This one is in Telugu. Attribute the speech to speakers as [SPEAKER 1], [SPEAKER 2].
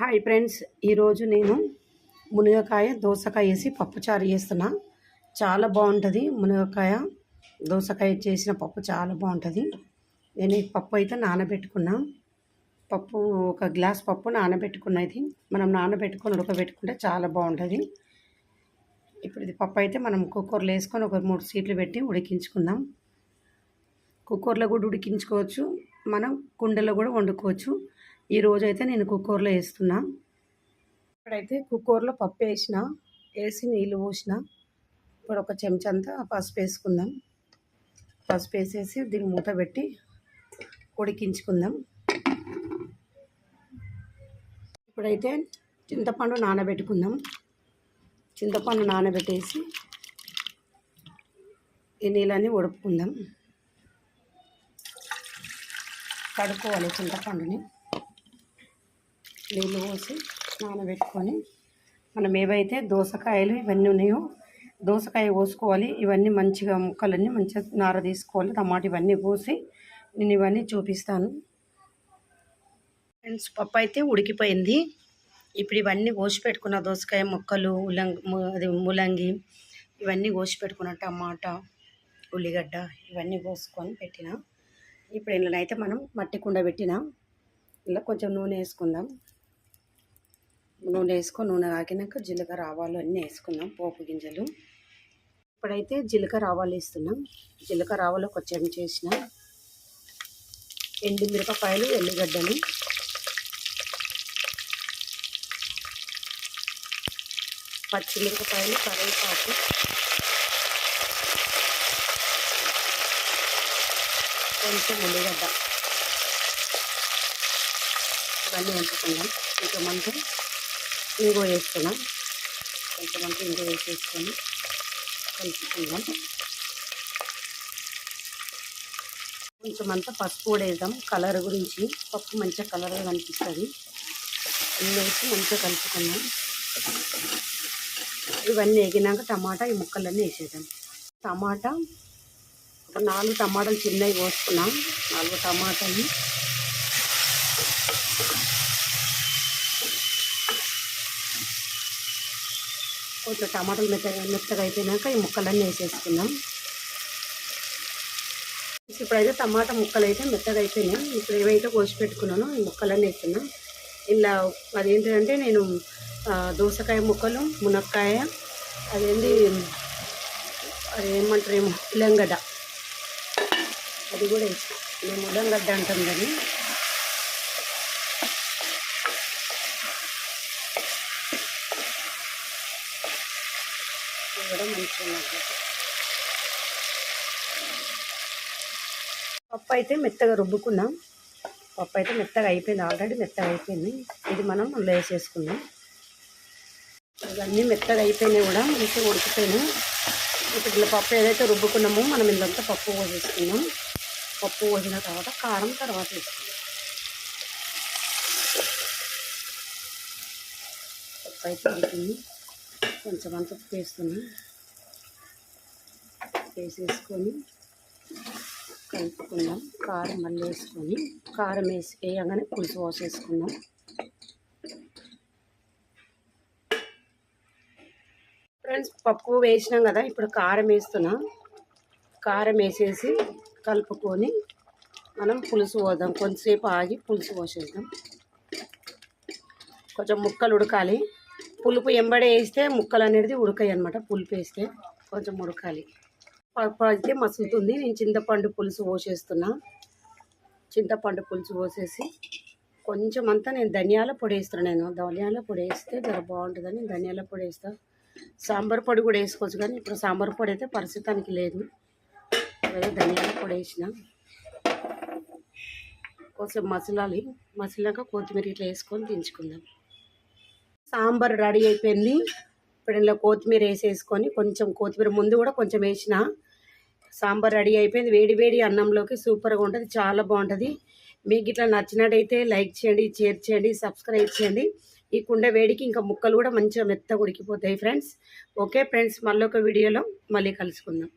[SPEAKER 1] హాయ్ ఫ్రెండ్స్, ఈరోజు నేను మునగకాయ దోసకాయ వేసి పప్పుచారు చేస్తున్నా. చాలా బాగుంటుంది. మునగకాయ దోసకాయ చేసిన పప్పు చాలా బాగుంటుంది. నేను ఈ పప్పు అయితే నానబెట్టుకున్నా. పప్పు ఒక గ్లాస్ పప్పు నానబెట్టుకున్నది. మనం నానబెట్టుకొని ఉడకబెట్టుకుంటే చాలా బాగుంటుంది. ఇప్పుడు ఇది పప్పు అయితే మనం కుక్కర్లో వేసుకొని ఒక 3 సీట్లు పెట్టి ఉడికించుకుందాం. కుక్కర్లో కూడా ఉడికించుకోవచ్చు, మనం కుండలో కూడా వండుకోవచ్చు. ఈరోజు అయితే నేను కుక్కర్లో వేస్తున్నా. ఇక్కడైతే కుక్కర్లో పప్పు వేసి నీళ్ళు పోసిన. ఇప్పుడు ఒక చెంచంతా పసుపు వేసుకుందాం. పసుపు వేసేసి దీన్ని మూత పెట్టి ఉడికించుకుందాం. ఇప్పుడైతే చింతపండు నానబెట్టుకుందాం. చింతపండు నానబెట్టేసి ఈ నీళ్ళని ఉడుపుకుందాం. కడుక్కోవాలి చింతపండుని. నీళ్ళు పోసి నానబెట్టుకొని మనం ఏవైతే దోసకాయలు ఇవన్నీ ఉన్నాయో దోసకాయ కోసుకోవాలి. ఇవన్నీ మంచిగా ముక్కలన్నీ మంచిగా నార తీసుకోవాలి. టమాటా ఇవన్నీ పోసి నేను ఇవన్నీ చూపిస్తాను. ఫ్రెండ్స్, పప్పు అయితే ఉడికిపోయింది. ఇప్పుడు ఇవన్నీ కోసి పెట్టుకున్న దోసకాయ ముక్కలు, ములంగి ఇవన్నీ కోసి పెట్టుకున్న టమాటా, ఉల్లిగడ్డ ఇవన్నీ కోసుకొని పెట్టిన. ఇప్పుడు ఇందులోనైతే మనం మట్టి కుండ పెట్టిన. ఇలా కొంచెం నూనె వేసుకుందాం. నూనె వేసుకొని నూనె కాకినాక జీలకర్ర ఆవాలు అన్నీ వేసుకుందాం, పోపు గింజలు. ఇప్పుడైతే జీలకర్ర ఆవాలు వేస్తున్నాం. జీలకర్ర ఆవాలు ఒక చెంచా వేసిన. ఎండు మిరపకాయలు, ఎల్లిగడ్డలు, పచ్చిమిరపకాయలు, కరివేపాకు, కొంచెం ఉల్లిగడ్డ ఇవన్నీ వేసుకుందాం. కొంచెమంతా ఇంగువ వేసుకున్నాం. కొంచెమంతా ఇంగువ వేసేసుకొని కలుపుకుందాం. కొంచెమంతా పసుపు కూడా వేద్దాం, కలర్ గురించి. పప్పు మంచిగా కలర్గా కనిపిస్తుంది. అన్నీ వేసి మంచిగా కలుపుకుందాం. ఇవన్నీ వేగినాక టమాటా ఈ ముక్కలన్నీ వేసేద్దాం. టమాటా ఒక 4 టమాటాలు చిన్నవి కోసుకున్నాం. 4 టమాటాలు కొంచెం టమాటాలు మెత్తగా అయిపోయినాక ఈ ముక్కలన్నీ వేసేసుకుందాం. ఇప్పుడైతే టమాటా ముక్కలు అయితే మెత్తగా అయిపోయినాయి. ఇప్పుడు ఏవైతే కోసి పెట్టుకున్నానో ఈ ముక్కలన్నీ వేస్తున్నాం. ఇలా అదేంటంటే నేను దోసకాయ ముక్కలు, మునక్కాయ, అదేమంటారేమో ఉల్లంగడ్డ, అది కూడా వేసాం. మేము ఉల్లంగడ్డ అంటాం కానీ కూడా మంచిగా. పప్పు అయితే మెత్తగా రుబ్బుకున్నాం. పప్పు అయితే మెత్తగా అయిపోయింది, ఆల్రెడీ మెత్తగా అయిపోయింది. ఇది మనం అందులో వేసేసుకుందాం. ఇవన్నీ మెత్తగా అయిపోయినాయి, కూడా మంచిగా ఉడికిపోయినాయి. ఇప్పుడు ఇలా పప్పు ఏదైతే రుబ్బుకున్నామో మనం ఇందంతా పప్పు పోసేసుకున్నాం. పప్పు పోసిన తర్వాత కారం తర్వాత వేసుకున్నాం. పప్పు అయితే ఉడికింది. కొంచెం అంత ఉప్పు వేస్తున్నాం. వేసేసుకొని కలుపుకుందాం. కారం మళ్ళీ వేసుకొని కారం వేయగానే పులుసు పోసేసుకుందాం. ఫ్రెండ్స్, పప్పు వేసినాం కదా, ఇప్పుడు కారం వేస్తున్నా. కారం వేసేసి కలుపుకొని మనం పులుసు పోద్దాం. కొంచెంసేపు ఆగి పులుసు పోసేద్దాం. కొంచెం ముక్కలు ఉడకాలి. పులుపు ఎంబడే వేస్తే ముక్కలు అనేది ఉడకాయి అన్నమాట. పులుపు వేస్తే కొంచెం ఉడకాలి. పప్పు అయితే మసులుతుంది. నేను చింతపండు పులుసు పోసేస్తున్నా. చింతపండు పులుసు పోసేసి కొంచెం అంతా నేను ధనియాల పొడి వేస్తున్నాను. నేను ధనియాల పొడి వేస్తే జర బాగుంటుందని ధనియాల పొడి వేస్తాను. సాంబార్ పొడి కూడా వేసుకోవచ్చు, కానీ ఇప్పుడు సాంబార్ పొడి అయితే పరిస్థితానికి లేదు. అదే ధనియాల పొడి వేసిన. కొంచెం మసలాలి. మసిలాక కొత్తిమీర ఇట్లా వేసుకొని దించుకుందాం. సాంబార్ రెడీ అయిపోయింది. ఇప్పుడు ఇందులో కొత్తిమీర వేసేసుకొని కొంచెం కొత్తిమీర ముందు కూడా కొంచెం వేసిన. సాంబార్ రెడీ అయిపోయింది. వేడి వేడి అన్నంలోకి సూపర్గా ఉంటుంది, చాలా బాగుంటుంది. మీకు ఇట్లా నచ్చినట్టయితే లైక్ చేయండి, షేర్ చేయండి, సబ్స్క్రైబ్ చేయండి. ఈ కుండ వేడికి ఇంకా ముక్కలు కూడా మంచిగా మెత్తగా ఉడికిపోతాయి ఫ్రెండ్స్. ఓకే ఫ్రెండ్స్, మళ్ళీ ఒక వీడియోలో మళ్ళీ కలుసుకుందాం.